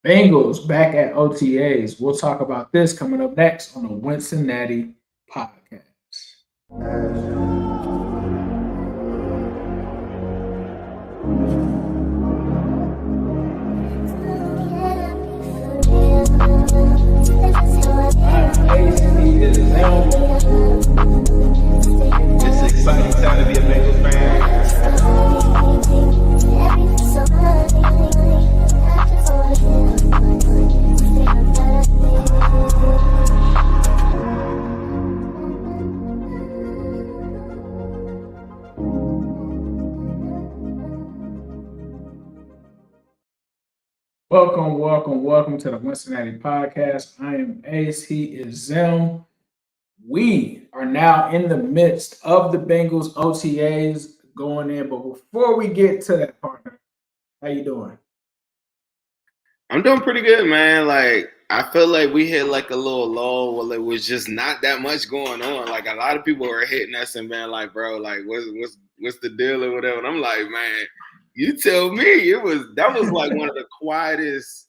Bengals back at OTAs. We'll talk about this coming up next on the Cincinnati podcast. It's an exciting time to be a Bengals Welcome to the Cincinnati podcast. I am Ace. He is Zim. We are now in the midst of the Bengals OTAs going in, but before we get to that, partner, how you doing? I'm doing pretty good, man. Like, I feel like we hit like a little lull where it was just not that much going on. Like, a lot of people were hitting us and being like, bro, like, what's the deal or whatever. And I'm like, man, you tell me. That was like one of the quietest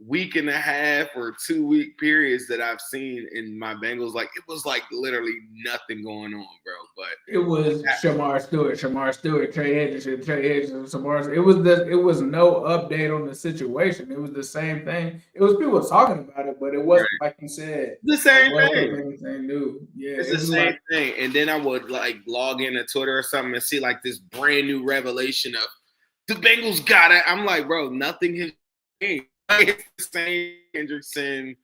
week and a half or 2 week periods that I've seen in my Bengals. Like, it was like literally nothing going on, bro. But it was Shemar Stewart, Trey Hendrickson, Shemar. It was no update on the situation. It was the same thing. It was people talking about it, but it wasn't like you said. The same thing. Anything new. Yeah, it's the same thing. And then I would like log into Twitter or something and see like this brand new revelation of the Bengals got it. I'm like, bro, nothing has changed. It's the same Hendrickson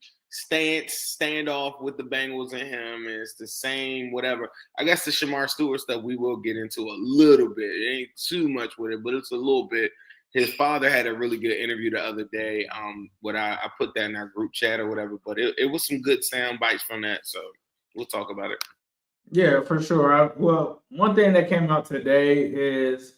standoff with the Bengals and him. And it's the same whatever. I guess the Shemar Stewart stuff we will get into a little bit. It ain't too much with it, but it's a little bit. His father had a really good interview the other day. I put that in our group chat or whatever, but it was some good sound bites from that. So we'll talk about it. Yeah, for sure. One thing that came out today is,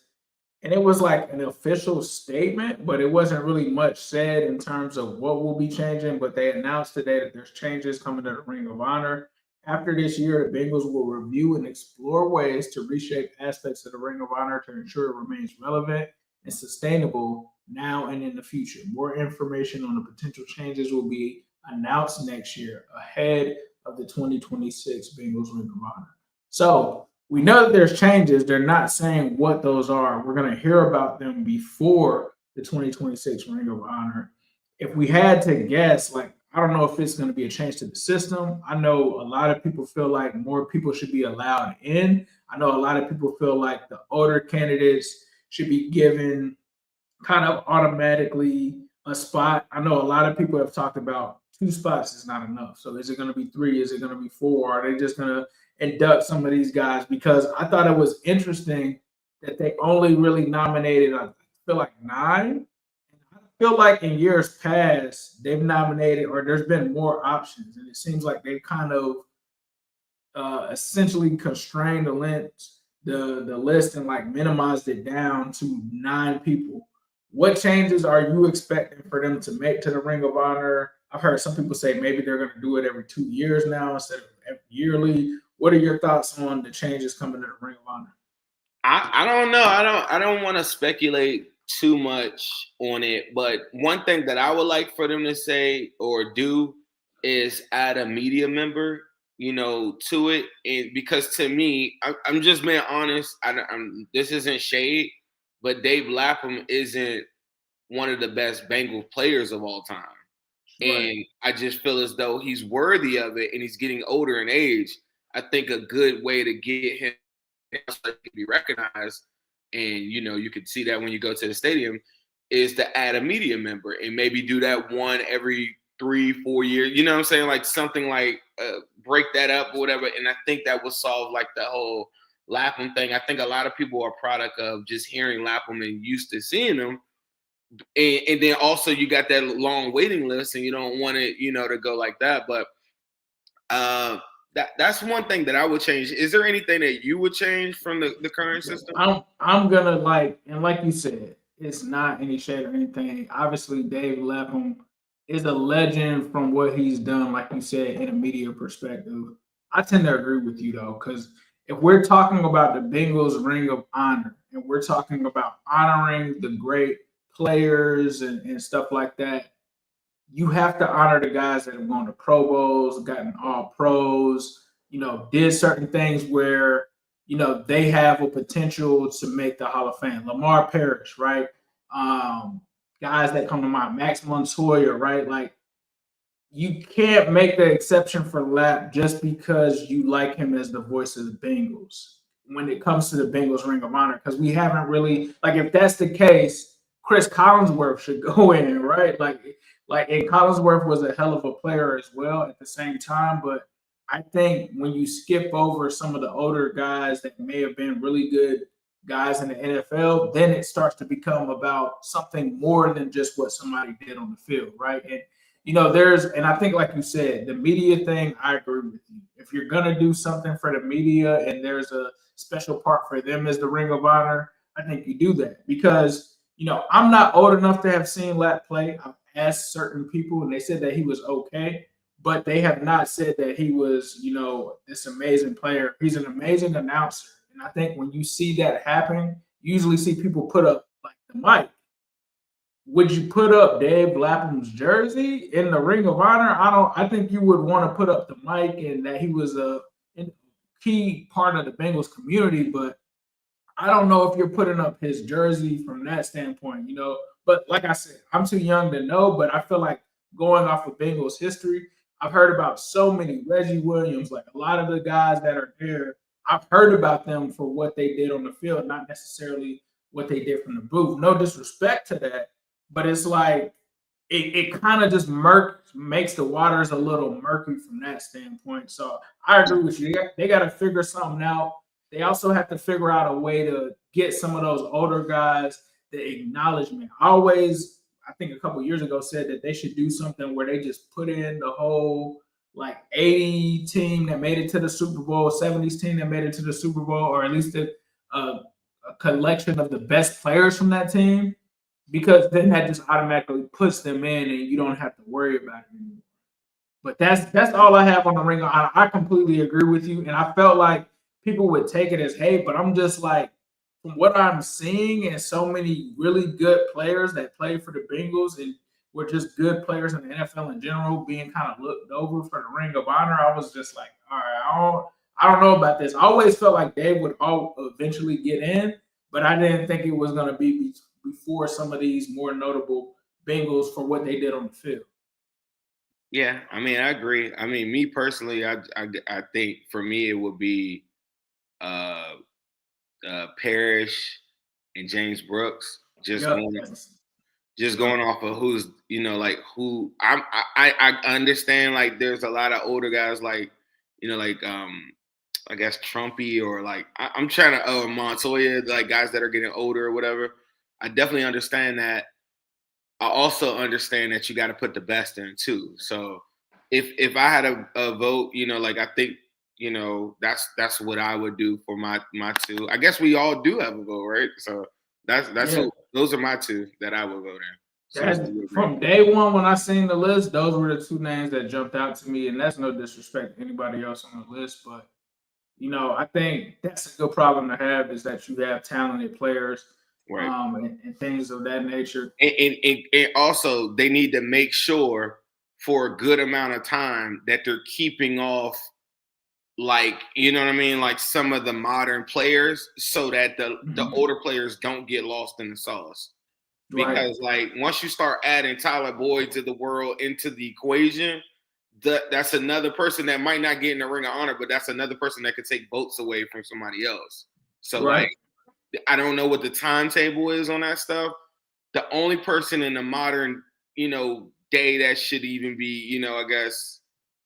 and it was like an official statement, but it wasn't really much said in terms of what will be changing. But they announced today that there's changes coming to the Ring of Honor. After this year, the Bengals will review and explore ways to reshape aspects of the Ring of Honor to ensure it remains relevant and sustainable now and in the future. More information on the potential changes will be announced next year ahead of the 2026 Bengals Ring of Honor. So we know that there's changes. They're not saying what those are. We're going to hear about them before the 2026 Ring of Honor. If we had to guess, like, I don't know if it's going to be a change to the system. I know a lot of people feel like more people should be allowed in. I know a lot of people feel like the older candidates should be given kind of automatically a spot. I know a lot of people have talked about 2 spots is not enough. So is it going to be 3? Is it going to be 4? Are they just going to induct some of these guys? Because I thought it was interesting that they only really nominated, I feel like 9. I feel like in years past, they've nominated, or there's been more options. And it seems like they've kind of essentially constrained the list and like minimized it down to 9 people. What changes are you expecting for them to make to the Ring of Honor? I've heard some people say maybe they're going to do it every 2 years now instead of yearly. What are your thoughts on the changes coming to the Ring of Honor? I don't know. I don't want to speculate too much on it, but one thing that I would like for them to say or do is add a media member, to it. And because to me, I'm just being honest. This isn't shade, but Dave Lapham isn't one of the best Bengals players of all time. Right. And I just feel as though he's worthy of it, and he's getting older in age. I think a good way to get him to be recognized, and you could see that when you go to the stadium, is to add a media member and maybe do that one every 3-4 years. You know what I'm saying? Like something like break that up or whatever. And I think that would solve like the whole Lapham thing. I think a lot of people are a product of just hearing Lapham and used to seeing him. And then also you got that long waiting list, and you don't want it, to go like that. But that's one thing that I would change. Is there anything that you would change from the current system? I'm gonna like you said, it's not any shade or anything. Obviously, Dave Lapham is a legend from what he's done, like you said, in a media perspective. I tend to agree with you though, because if we're talking about the Bengals Ring of Honor and we're talking about honoring the great players and stuff like that, you have to honor the guys that have gone to Pro Bowls, gotten all pros, did certain things where, they have a potential to make the Hall of Fame. Lamar Parrish, right? Guys that come to mind, Max Montoya, right? Like, you can't make the exception for Lap just because you like him as the voice of the Bengals when it comes to the Bengals Ring of Honor, because we haven't really, like, if that's the case, Chris Collinsworth should go in, right? And Collinsworth was a hell of a player as well at the same time, but I think when you skip over some of the older guys that may have been really good guys in the NFL, then it starts to become about something more than just what somebody did on the field, right? And and I think, like you said, the media thing, I agree with you. If you're going to do something for the media and there's a special part for them as the Ring of Honor, I think you do that because, I'm not old enough to have seen Lat play. I've asked certain people and they said that he was okay, but they have not said that he was, this amazing player. He's an amazing announcer. And I think when you see that happen, you usually see people put up like the mic. Would you put up Dave Lapham's jersey in the Ring of Honor? I think you would want to put up the mic and that he was a key part of the Bengals community, but I don't know if you're putting up his jersey from that standpoint, But like I said, I'm too young to know, but I feel like going off of Bengals history, I've heard about so many Reggie Williams, like a lot of the guys that are there. I've heard about them for what they did on the field, not necessarily what they did from the booth. No disrespect to that, but it's like it kind of just makes the waters a little murky from that standpoint. So I agree with you. They got to figure something out. They also have to figure out a way to get some of those older guys the acknowledgement. I think a couple years ago said that they should do something where they just put in the whole like 80 team that made it to the Super Bowl, 70s team that made it to the Super Bowl, or at least a collection of the best players from that team, because then that just automatically puts them in and you don't have to worry about it anymore. But that's all I have on the Ring of Honor. I completely agree with you. And I felt like people would take it as hate, but I'm just like, from what I'm seeing and so many really good players that play for the Bengals and were just good players in the NFL in general being kind of looked over for the Ring of Honor, I was just like, all right, I don't know about this. I always felt like Dave would eventually get in, but I didn't think it was going to be before some of these more notable Bengals for what they did on the field. Yeah, I mean, I agree. I mean, me personally, I think for me it would be Parrish and James Brooks. Just going off of who's who I understand. Like, there's a lot of older guys like I guess Trumpy or like I'm trying to Montoya, like guys that are getting older or whatever. I definitely understand that. I also understand that you got to put the best in too. So if I had a vote, I think that's what I would do for my two. I guess we all do have a vote, right? So those are my two that I would vote in. So from day one when I seen the list, those were the two names that jumped out to me, and that's no disrespect to anybody else on the list, but I think that's a good problem to have, is that you have talented players, right, and things of that nature. And also they need to make sure for a good amount of time that they're keeping off, like, like some of the modern players, so that the older players don't get lost in the sauce. Because like once you start adding Tyler Boyd to the world into the equation, that's another person that might not get in the Ring of Honor, but that's another person that could take votes away from somebody else. So like, I don't know what the timetable is on that stuff. The only person in the modern, day that should even be, I guess,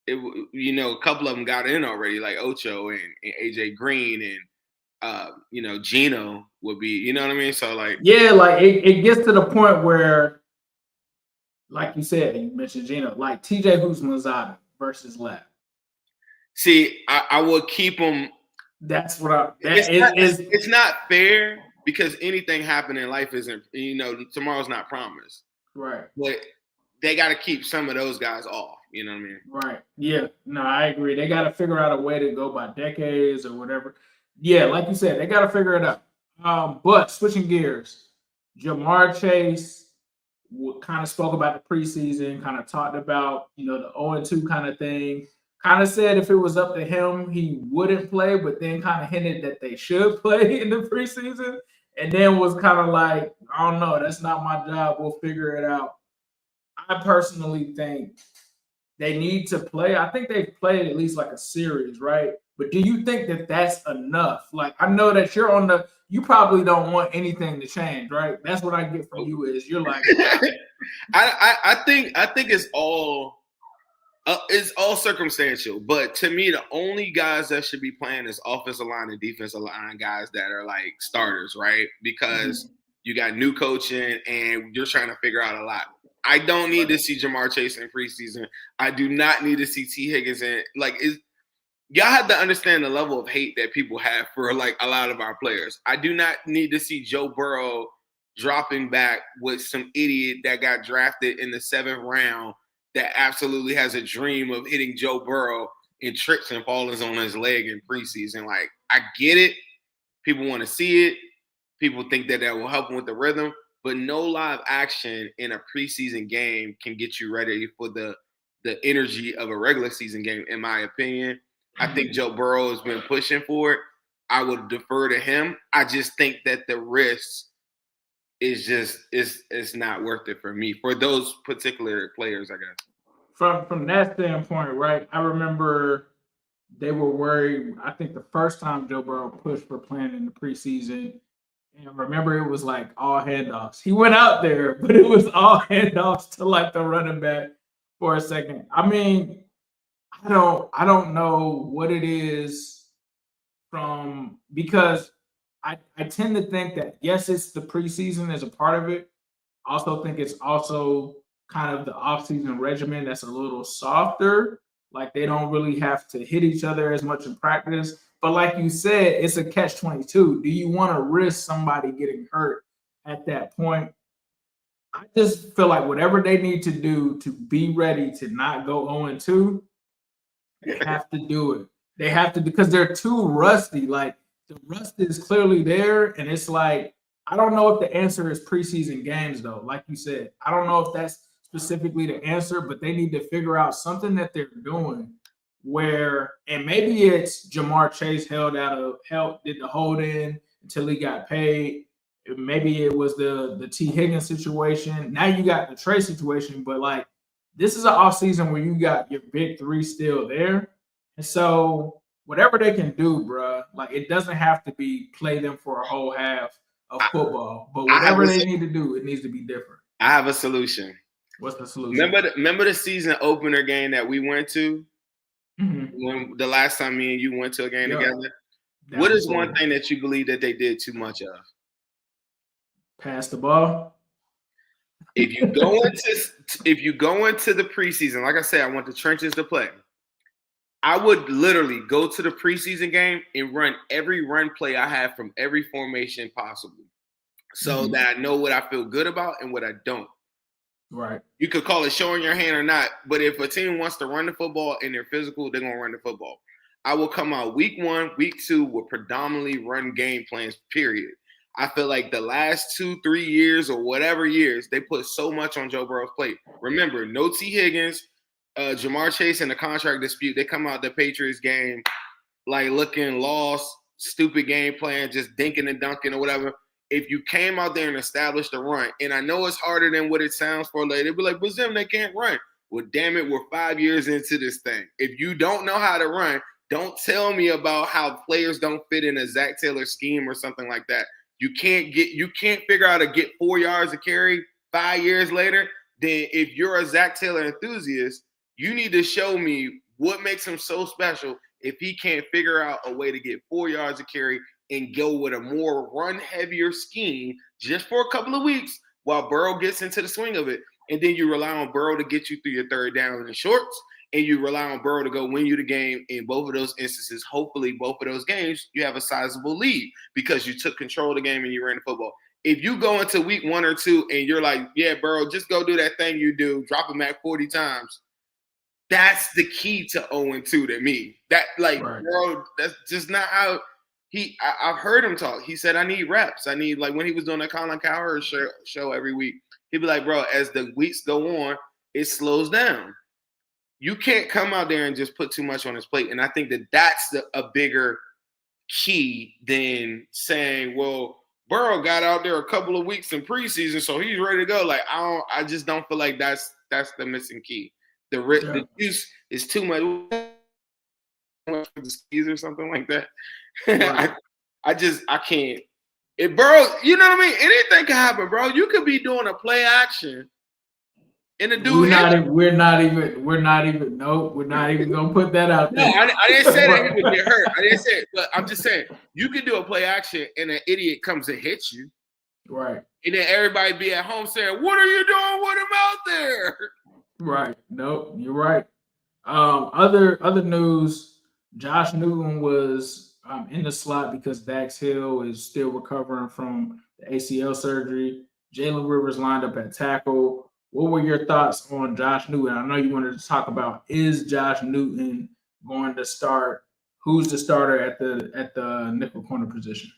a couple of them got in already, like Ocho and AJ Green and Gino would be, you know what I mean? So like, yeah, like it gets to the point where, like you said, you mentioned Gino, like TJ Houshmandzadeh versus Lap. See, I would keep them. That's what it's not fair, because anything happening in life isn't, tomorrow's not promised. Right. But they got to keep some of those guys off. You know what I mean? Right. Yeah. No, I agree. They got to figure out a way to go by decades or whatever. Yeah, like you said, they got to figure it out. But switching gears, Jamar Chase, kind of spoke about the preseason, kind of talked about, the 0-2 kind of thing. Kind of said if it was up to him, he wouldn't play, but then kind of hinted that they should play in the preseason. And then was kind of like, I don't know, that's not my job. We'll figure it out. I personally think they need to play. I think they've played at least like a series, right? But do you think that that's enough? Like, I know that you probably don't want anything to change, right? That's what I get from you is you're like, I think it's all circumstantial. But to me, the only guys that should be playing is offensive line and defensive line guys that are like starters, right? Because you got new coaching and you're trying to figure out a lot. I don't need to see Ja'Marr Chase in preseason. I do not need to see T. Higgins in. Y'all have to understand the level of hate that people have for like a lot of our players. I do not need to see Joe Burrow dropping back with some idiot that got drafted in the 7th round that absolutely has a dream of hitting Joe Burrow and trips and falls on his leg in preseason. Like, I get it. People want to see it. People think that will help them with the rhythm. But no live action in a preseason game can get you ready for the energy of a regular season game, in my opinion. I think Joe Burrow has been pushing for it. I would defer to him. I just think that the risk is just it's not worth it for me, for those particular players, I guess. From that standpoint, right? I remember they were worried. I think the first time Joe Burrow pushed for playing in the preseason, and remember it was like all handoffs. He went out there, but it was all handoffs to like the running back for a second. I mean, I don't know what it is because I tend to think that yes, it's the preseason as a part of it. I also think it's also kind of the offseason regimen that's a little softer. Like they don't really have to hit each other as much in practice. But like you said, it's a catch-22. Do you want to risk somebody getting hurt at that point? I just feel like whatever they need to do to be ready to not go 0-2, they have to do it. They have to, because they're too rusty. Like the rust is clearly there, and it's like I don't know if the answer is preseason games though. Like you said, I don't know if that's specifically the answer, but they need to figure out something that they're doing where, and maybe it's Ja'Marr Chase did the hold in until he got paid. Maybe it was the T. Higgins situation. Now you got the Trey situation, but like this is an offseason where you got your big three still there. And so whatever they can do, bro, like it doesn't have to be play them for a whole half of football. But whatever they need to do, it needs to be different. I have a solution. What's the solution? Remember the season opener game that we went to? When the last time me and you went to a game together? What is one thing that you believe that they did too much of? Pass the ball. If you go into the preseason, like I said, I want the trenches to play. I would literally go to the preseason game and run every run play I have from every formation possible, so that I know what I feel good about and what I don't. Right. You could call it showing your hand or not, but if a team wants to run the football and they're physical, they're gonna run the football. I will come out week 1, week 2 with predominantly run game plans, period. I feel like the last 2-3 years or whatever years, they put so much on Joe Burrow's plate. Remember, no T. Higgins, Ja'Marr Chase in the contract dispute. They come out the Patriots game like looking lost, stupid game plan, just dinking and dunking or whatever. If you came out there and established a run, and I know it's harder than what it sounds for, like, they'd be like, but Zim, they can't run. Well, damn it, we're 5 years into this thing. If you don't know how to run, don't tell me about how players don't fit in a Zach Taylor scheme or something like that. You can't figure out how to get 4 yards of carry 5 years later. Then if you're a Zach Taylor enthusiast, you need to show me what makes him so special if he can't figure out a way to get 4 yards of carry and go with a more run-heavier scheme just for a couple of weeks while Burrow gets into the swing of it. And then you rely on Burrow to get you through your third down in the shorts, and you rely on Burrow to go win you the game. In both of those instances, hopefully both of those games, you have a sizable lead because you took control of the game and you ran the football. If you go into week 1 or 2 and you're like, yeah, Burrow, just go do that thing you do, drop him at 40 times, that's the key to 0-2 to me. That, like, right. Bro, that's just not how – I've heard him talk. He said, I need reps. I need, like, when he was doing that Colin Cowherd show every week, He'd be like, bro, as the weeks go on, it slows down. You can't come out there and just put too much on his plate. And I think that that's a bigger key than saying, well, Burrow got out there a couple of weeks in preseason, so he's ready to go. Like, I just don't feel like that's the missing key. The juice is too much or something like that. Right. I can't. If Burrow, you know what I mean? Anything can happen, bro. You could be doing a play action. And the dude, we're not even gonna put that out there. No, I didn't say that he would get hurt. I didn't say it, but I'm just saying you can do a play action and an idiot comes and hits you, right? And then everybody be at home saying, "What are you doing with him out there?" Right. Nope, you're right. Other news: Josh Newton was in the slot because Dax Hill is still recovering from the ACL surgery. Jalen Rivers lined up at tackle. What were your thoughts on Josh Newton? I know you wanted to talk about, is Josh Newton going to start? Who's the starter at the nickel corner position?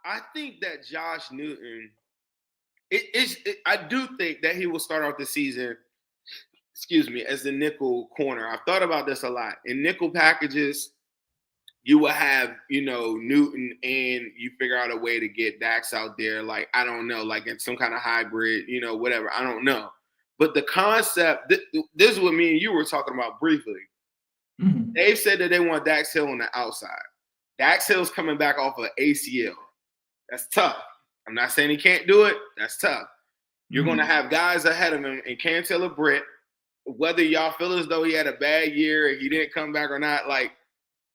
I think that Josh Newton, I do think that he will start out the season, as the nickel corner. I've thought about this a lot. In nickel packages, you will have, Newton, and you figure out a way to get Dax out there. Like, I don't know, like in some kind of hybrid, whatever. I don't know. But the concept, this is what me and you were talking about briefly. Mm-hmm. They've said that they want Dax Hill on the outside. Dax Hill's coming back off of ACL. That's tough. I'm not saying he can't do it. That's tough. You're going to have guys ahead of him, and Taylor Britt, whether y'all feel as though he had a bad year, he didn't come back or not, like,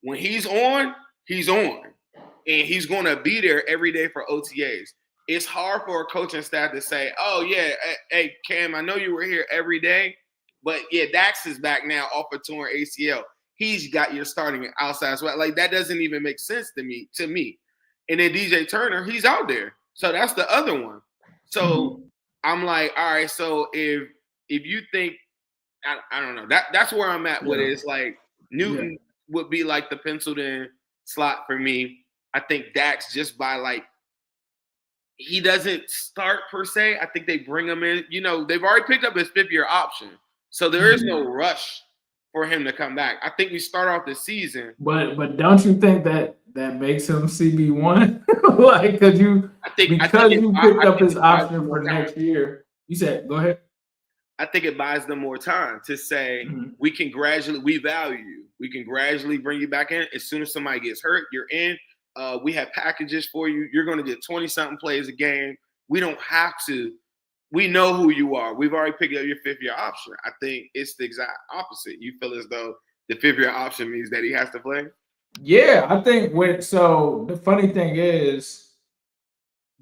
when he's on, and he's going to be there every day for OTAs. It's hard for a coaching staff to say, oh, yeah, hey, Cam, I know you were here every day, but, yeah, Dax is back now off a torn ACL. He's got your starting outside. So, like, that doesn't even make sense to me. And then DJ Turner, he's out there. So that's the other one. So I'm like, all right, so if you think, I don't know, that's where I'm at with it. It's like Newton would be like the penciled in slot for me. I think Dax, just by like, he doesn't start per se. I think they bring him in. They've already picked up his 5th-year option. So there is no rush for him to come back. I think we start off the season. But don't you think that makes him CB1? Like, because you picked up his option for next year. You said, go ahead. I think it buys them more time to say, we value you. We can gradually bring you back in. As soon as somebody gets hurt, you're in. We have packages for you. You're going to get 20-something plays a game. We don't have to. We know who you are. We've already picked up your 5th-year option. I think it's the exact opposite. You feel as though the 5th-year option means that he has to play? Yeah, I think so the funny thing is,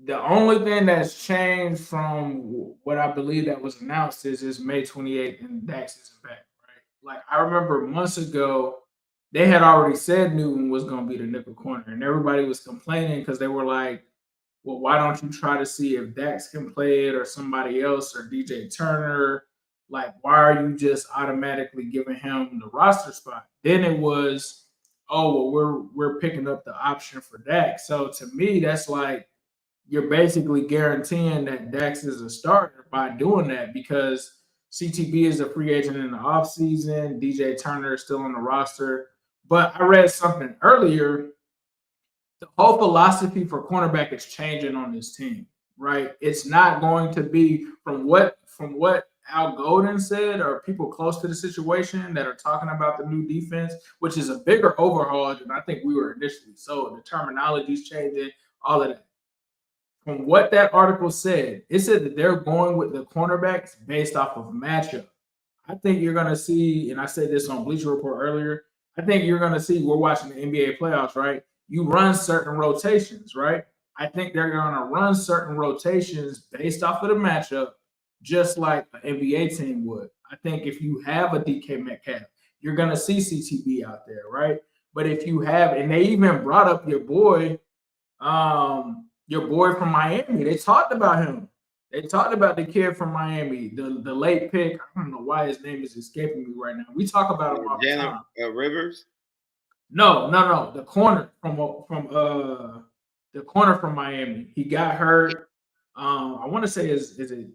the only thing that's changed from what I believe that was announced is May 28th and Dax isn't back, right? Like, I remember months ago, they had already said Newton was going to be the nickel corner, and everybody was complaining because they were like, well, why don't you try to see if Dax can play it or somebody else or DJ Turner? Like, why are you just automatically giving him the roster spot? Then it was, oh, well, we're picking up the option for Dax. So to me, that's like, you're basically guaranteeing that Dax is a starter by doing that, because CTB is a free agent in the offseason. DJ Turner is still on the roster. But I read something earlier. The whole philosophy for cornerback is changing on this team, right? It's not going to be from what Al Golden said, or people close to the situation that are talking about the new defense, which is a bigger overhaul than I think we were initially sold. The terminology's changing, all of that. From what that article said, it said that they're going with the cornerbacks based off of matchup. I think you're going to see, and I said this on Bleacher Report earlier, I think you're going to see, we're watching the NBA playoffs, right? You run certain rotations, right? I think they're going to run certain rotations based off of the matchup, just like an NBA team would. I think if you have a DK Metcalf, you're going to see CTB out there, right? But if you have, and they even brought up your boy from Miami. They talked about him. They talked about the kid from Miami, the late pick. I don't know why his name is escaping me right now. We talk about him all the time. Rivers? No. The corner from Miami. He got hurt. I want to say is it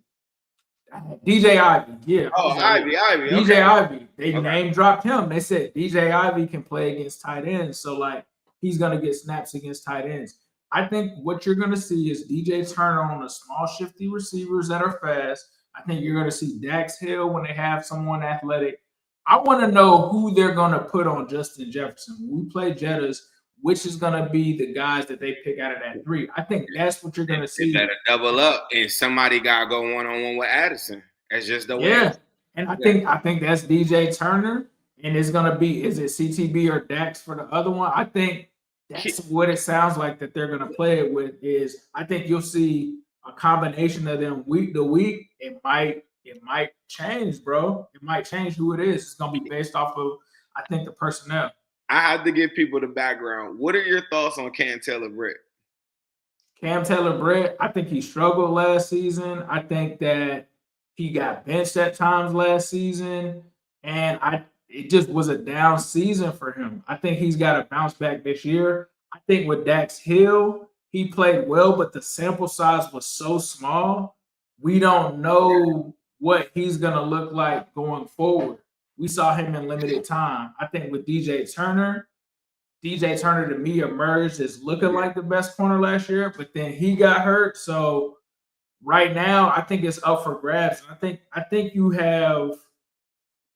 DJ Ivy, yeah. Oh, Ivy. DJ Okay. Ivy. They Okay. name dropped him. They said DJ Ivy can play against tight ends. So, like, he's going to get snaps against tight ends. I think what you're going to see is DJ Turner on the small, shifty receivers that are fast. I think you're going to see Dax Hill when they have someone athletic. I want to know who they're going to put on Justin Jefferson. When we play Jettas, which is going to be the guys that they pick out of that 3. I think that's what you're going to see. They better double up, and somebody got to go one-on-one with Addison. That's just the way. Yeah, and I think that's DJ Turner, and it's going to be, is it CTB or Dax for the other one? I think that's what it sounds like that they're going to play it with. Is I think you'll see a combination of them week to week. It might change, bro. It might change who it is. It's going to be based off of, I think, the personnel. I have to give people the background. What are your thoughts on Taylor Britt? Taylor Britt, I think he struggled last season. I think that he got benched at times last season, and it just was a down season for him. I think he's got to bounce back this year. I think with Dax Hill, he played well, but the sample size was so small. We don't know what he's going to look like going forward. We saw him in limited time. I think with DJ Turner to me emerged as looking like the best corner last year, but then he got hurt. So right now, I think it's up for grabs. And I think you have,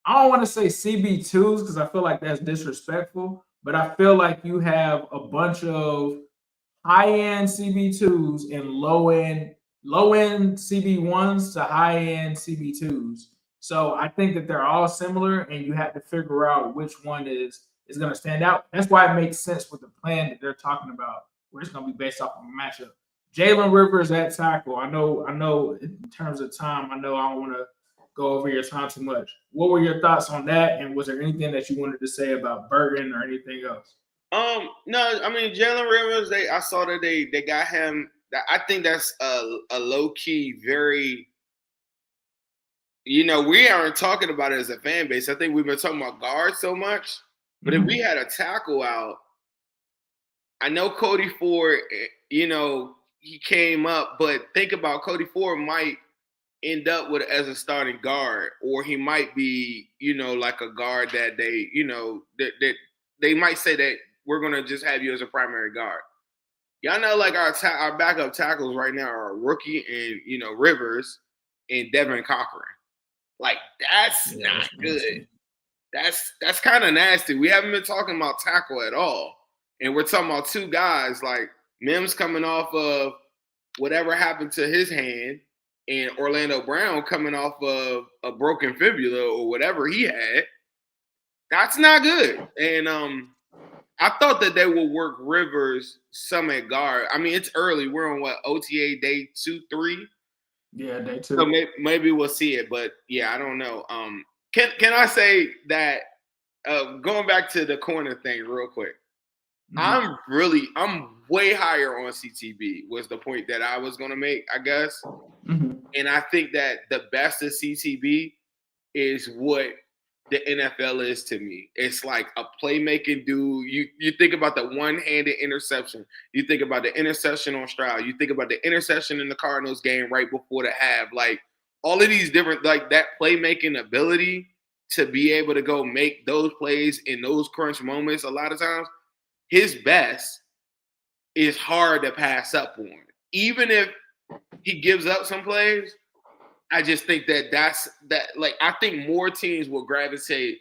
I don't want to say CB2s because I feel like that's disrespectful, but I feel like you have a bunch of high-end CB2s and low-end CB1s to high-end CB2s. So I think that they're all similar, and you have to figure out which one is going to stand out. That's why it makes sense with the plan that they're talking about, where it's going to be based off of a matchup. Jalen Rivers at tackle. I know. In terms of time, I know I don't want to go over your time too much. What were your thoughts on that? And was there anything that you wanted to say about Burton or anything else? No. I mean, Jalen Rivers. I saw that they got him. I think that's a low key, very. We aren't talking about it as a fan base. I think we've been talking about guards so much. But if we had a tackle out, I know Cody Ford. He came up, but think about Cody Ford might end up as a starting guard, or he might be, like a guard that they, that they might say that we're gonna just have you as a primary guard. Y'all know, like our backup tackles right now are Rookie and Rivers and Devin Cochran. Like that's not good. That's kind of nasty. We haven't been talking about tackle at all, and we're talking about 2 guys like Mims coming off of whatever happened to his hand, and Orlando Brown coming off of a broken fibula or whatever he had. That's not good. And I thought that they would work Rivers some at guard. I mean, it's early. We're on OTA day 2, 3. Yeah, day 2. So maybe we'll see it, but yeah, I don't know. Can I say that going back to the corner thing real quick? Mm-hmm. I'm way higher on CTB was the point that I was going to make, I guess. Mm-hmm. And I think that the best of CTB is what the NFL is to me. It's like a playmaking dude. You think about the one-handed interception. You think about the interception on Stroud. You think about the interception in the Cardinals game right before the half. Like all of these different, like that playmaking ability to be able to go make those plays in those crunch moments a lot of times. His best is hard to pass up on. Even if he gives up some plays, I just think I think more teams will gravitate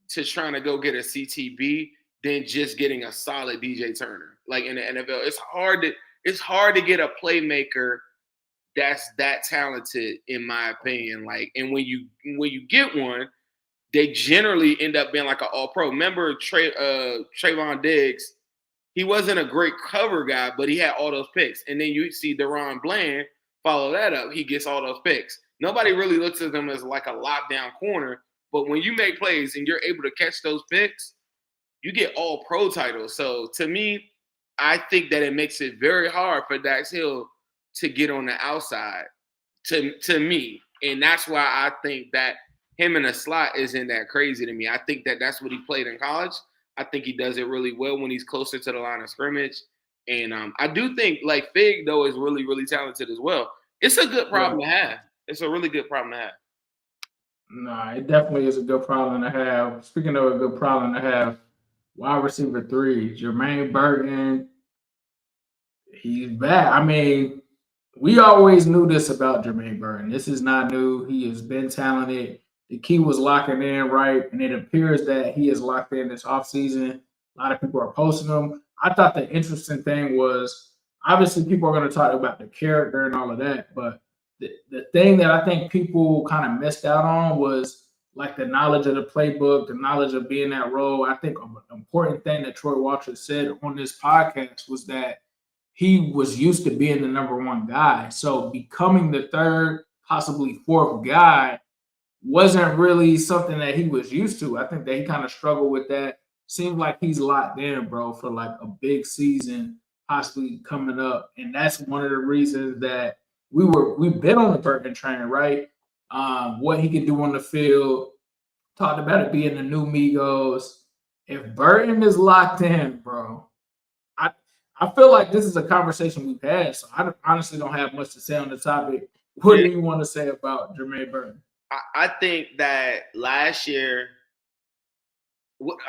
to trying to go get a CTB than just getting a solid DJ Turner. Like in the NFL, it's hard to get a playmaker that's that talented, in my opinion. Like, and when you get one, they generally end up being like an all-pro. Remember Trayvon Diggs? He wasn't a great cover guy, but he had all those picks. And then you see Deron Bland follow that up. He gets all those picks. Nobody really looks at them as like a lockdown corner. But when you make plays and you're able to catch those picks, you get all pro titles. So to me, I think that it makes it very hard for Dax Hill to get on the outside to me. And that's why I think that him in a slot isn't that crazy to me. I think that that's what he played in college. I think he does it really well when he's closer to the line of scrimmage. And I do think like Fig, though, is really, really talented as well. It's a good problem to have. It's a really good problem to have. Nah, it definitely is a good problem to have. Speaking of a good problem to have, wide receiver 3, Jermaine Burton, he's back. I mean, we always knew this about Jermaine Burton. This is not new. He has been talented. The key was locking in right, and it appears that he is locked in this offseason. A lot of people are posting him. I thought the interesting thing was obviously people are going to talk about the character and all of that, but the thing that I think people kind of missed out on was like the knowledge of the playbook, the knowledge of being that role. I think an important thing that Troy Walter said on this podcast was that he was used to being the number one guy. So becoming the third, possibly fourth guy wasn't really something that he was used to. I think that he kind of struggled with that. Seems like he's locked in, bro, for like a big season possibly coming up. And that's one of the reasons that we've been on the Burton train, right? What he could do on the field, talked about it being the new Migos. If Burton is locked in, bro, I feel like this is a conversation we've had, so I honestly don't have much to say on the topic. What do you want to say about Jermaine Burton? I think that last year,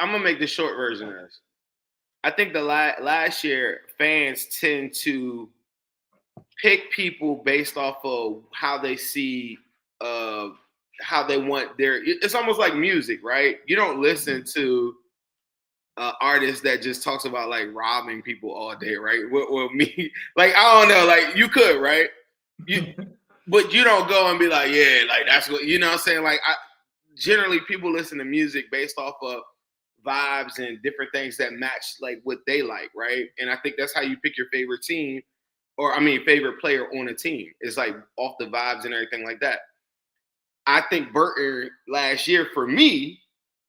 I'm going to make the short version of this. I think the last year, fans tend to pick people based off of how they see, how they want it's almost like music, right? You don't listen to artist that just talks about like robbing people all day, right? Well, me, like I don't know, like you could, right? But you don't go and be like, yeah, like that's what you know what I'm saying. Like generally people listen to music based off of vibes and different things that match like what they like, right? And I think that's how you pick your favorite team, or favorite player on a team. It's like off the vibes and everything like that. I think Burton last year for me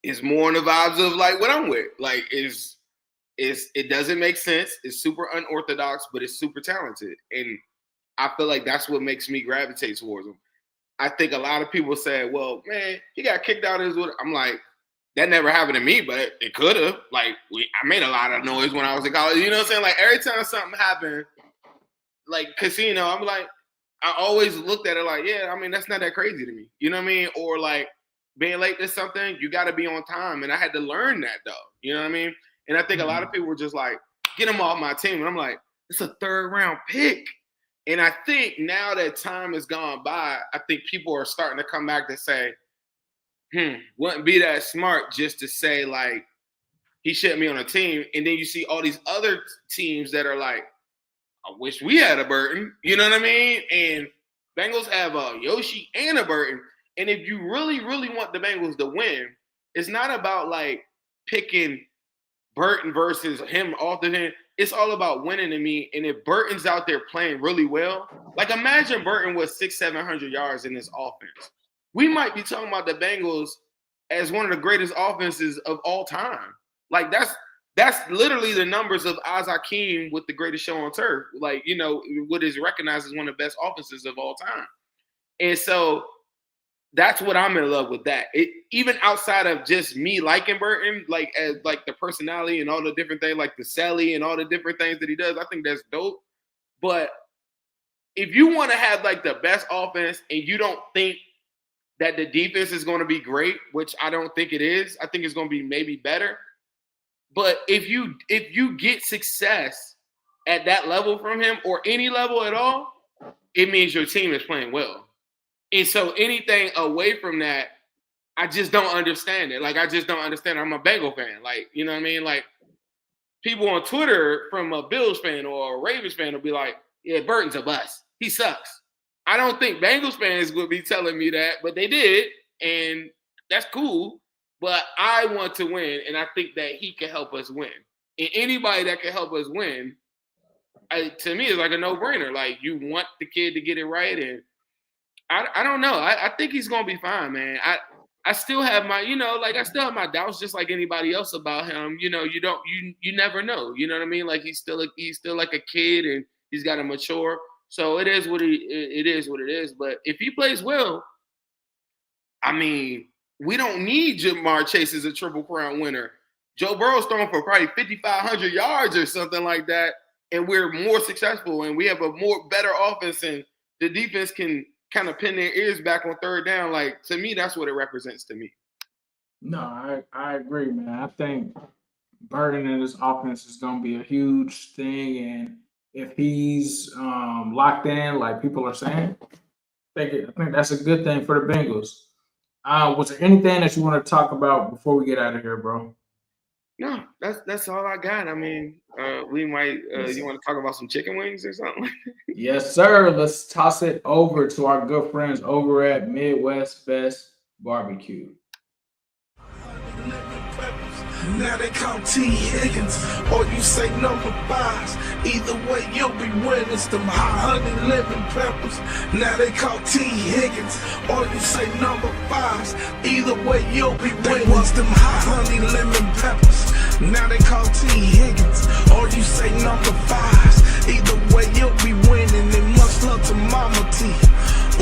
is more in the vibes of like what I'm with. Like it doesn't make sense. It's super unorthodox, but it's super talented. And I feel like that's what makes me gravitate towards him. I think a lot of people say, well, man, he got kicked out of his. I'm like, that never happened to me, but it could have. Like, I made a lot of noise when I was in college. You know what I'm saying? Like, every time something happened, like casino, I'm like, I always looked at it like, yeah, I mean, that's not that crazy to me. You know what I mean? Or like, being late to something, you got to be on time. And I had to learn that, though. You know what I mean? And I think a lot of people were just like, get him off my team. And I'm like, it's a third-round pick. And I think now that time has gone by, I think people are starting to come back to say, wouldn't be that smart just to say, like, he shouldn't be on a team. And then you see all these other teams that are like, I wish we had a Burton. You know what I mean? And Bengals have a Yoshi and a Burton. And if you really, really want the Bengals to win, it's not about like picking Burton versus him off the hand. It's all about winning to me. And if Burton's out there playing really well, like imagine Burton with 600-700 yards in this offense. We might be talking about the Bengals as one of the greatest offenses of all time. Like that's literally the numbers of Azakim with the greatest show on turf. Like, you know, what is recognized as one of the best offenses of all time. And so that's what I'm in love with that. Even outside of just me liking Burton, like as like the personality and all the different things, like the Sally and all the different things that he does, I think that's dope. But if you want to have like the best offense and you don't think that the defense is going to be great, which I don't think it is, I think it's going to be maybe better. But if you get success at that level from him or any level at all, it means your team is playing well. And so anything away from that, I just don't understand it. Like, I just don't understand. I'm a Bengal fan. Like, you know what I mean? Like, people on Twitter from a Bills fan or a Ravens fan will be like, yeah, Burton's a bust. He sucks. I don't think Bengals fans would be telling me that, but they did. And that's cool. But I want to win, and I think that he can help us win. And anybody that can help us win, to me, is like a no-brainer. Like, you want the kid to get it right, and I don't know. I think he's gonna be fine, man. I still have my, you know, like I still have my doubts, just like anybody else about him. You know, you never know. You know what I mean? Like he's still like a kid, and he's got to mature. So it is what it is. But if he plays well, I mean, we don't need Jamar Chase as a Triple Crown winner. Joe Burrow's throwing for probably 5,500 yards or something like that, and we're more successful, and we have a better offense, and the defense can kind of pin their ears back on third down. Like, to me, that's what it represents to me. No, I agree, man. I think Burton in this offense is going to be a huge thing, and if he's locked in, like people are saying, I think that's a good thing for the Bengals. Was there anything that you want to talk about before we get out of here, bro? No, that's all I got. I mean, we might. You want to talk about some chicken wings or something? Yes, sir. Let's toss it over to our good friends over at Midwest Best Barbecue. Now they call T. Higgins, or you say number 5s. Either way, you'll be winning some hot honey lemon peppers. Now they call T. Higgins, or you say number 5s. Either way, you'll be winning. They was them hot honey lemon peppers. Now they call T. Higgins, or you say number 5s. Either way, you'll be winning. And much love to Mama T,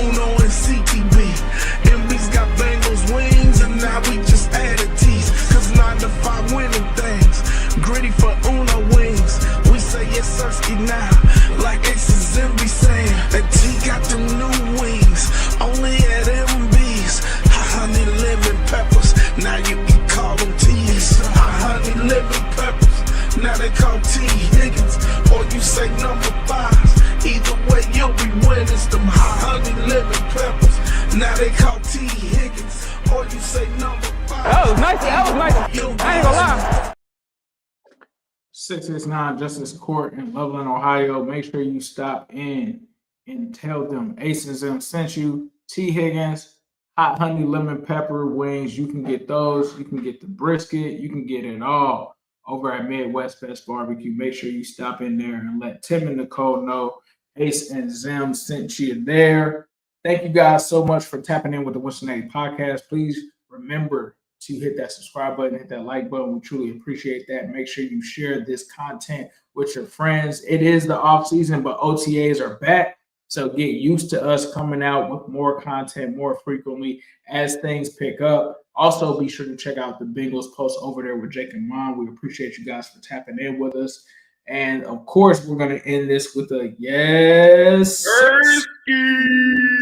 Uno and CTB. MB's got Bengals wings, and now we just added T's. 9 to 5 winning things. Gritty for Uno wings. We say yes, Sirski now. Like Aces and be saying that T got them new wings. Only at MB's. Hot honey lemon peppers. Now you can call them T's. Hot honey lemon peppers. Now they call T. Higgins. Or you say number 5s. Either way, you'll be winning them hot honey lemon peppers. Now they call T. Higgins. Or you say number 5. That was nice. That was nice. I ain't gonna lie. 669 Justice Court in Loveland, Ohio. Make sure you stop in and tell them Aces and sent you. T. Higgins, hot honey lemon pepper wings. You can get those. You can get the brisket. You can get it all over at Midwest Best Barbecue. Make sure you stop in there and let Tim and Nicole know Ace and Zim sent you there. Thank you guys so much for tapping in with the Cincinnati podcast. Please remember to hit that subscribe button, hit that like button. We truly appreciate that. Make sure you share this content with your friends. It is the off season, but OTAs are back. So get used to us coming out with more content more frequently as things pick up. Also, be sure to check out the Bengals post over there with Jake and Mom. We appreciate you guys for tapping in with us. And of course, we're going to end this with a yes. Sirski.